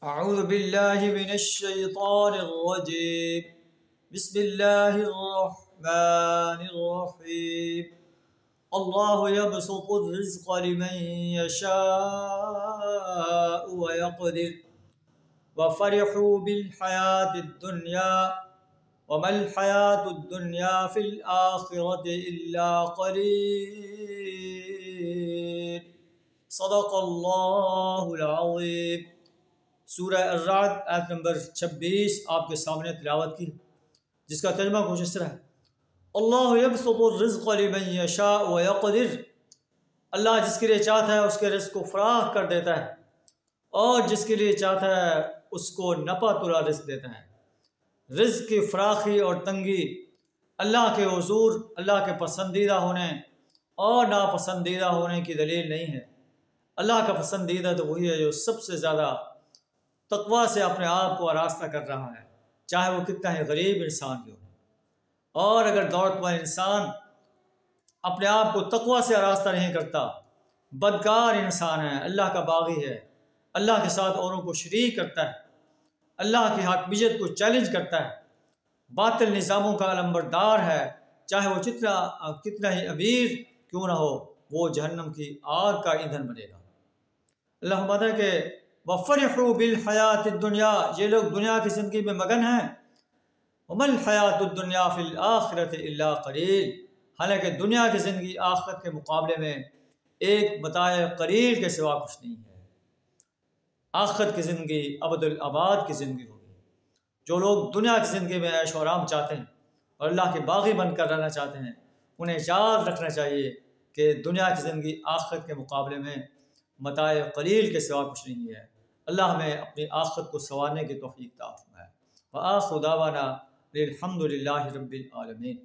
अऊज़ु बिल्लाहि मिनश शैतानिर रजीम। बिस्मिल्लाहिर रहमानिर रहीम। अल्लाहु यबसुतुर रिज़्क़ लिमन यशाअु व यक़दिर व फ़रिहू बिल हयातिद दुन्या व मल हयातुद दुन्या फ़िल आख़िरति इल्ला क़लील। सदक़ल्लाहुल अज़ीम। सूरह अर्राद आयत नंबर 26 आपके सामने तिलावत की, जिसका तर्जुमा कुछ इस तरह है। अल्लाहु यबसुतुर रिज़्क़ लिमन यशाअु व यक़दिर। अल्लाह जिसके लिए चाहता है उसके रिज़्क़ को फराख कर देता है और जिसके लिए चाहता है उसको नपा तुला रिज़्क़ देता है। रिज़्क़ की फराखी और तंगी अल्लाह के हुज़ूर, अल्लाह के पसंदीदा होने और नापसंदीदा होने की दलील नहीं है। अल्लाह का पसंदीदा तो वही है जो सबसे ज़्यादा तक़वा से अपने आप को आरास्ता कर रहा है, चाहे वो कितना ही गरीब इंसान हो। और अगर दौलतमंद इंसान अपने आप को तक़वा से आरास्ता नहीं करता, बदकार इंसान है, अल्लाह का बागी है, अल्लाह के साथ औरों को शरीक करता है, अल्लाह की हकमियत को चैलेंज करता है, बातिल निज़ामों का अलंबरदार है, चाहे वो कितना ही अमीर क्यों ना हो, वो जहन्नम की आग का ईंधन बनेगा। अल्लाह फरमाता है कि वफ़रिहू बिल हयातिद दुनिया, ये लोग दुनिया की ज़िंदगी में मगन हैं। वमल हयातुद दुनिया फ़िल आख़िरति इल्ला क़लील, हालांकि दुनिया की ज़िंदगी आखिरत के मुकाबले में एक बताए कलील के सिवा कुछ नहीं है। आखिरत की ज़िंदगी अबदुल आबाद की ज़िंदगी होगी। जो लोग दुनिया की ज़िंदगी में ऐश और आराम चाहते हैं और अल्लाह के बागी बनकर रहना चाहते हैं, उन्हें याद रखना चाहिए कि दुनिया की ज़िंदगी आखिरत के मुकाबले में मताए कलील के सिवा कुछ नहीं है। अल्लाह हमें अपनी आखिरत को संवारने की तौफ़ीक़ अता फरमाए। व आखिरु दावाना अनिल हम्दुलिल्लाहि रब्बिल आलमीन।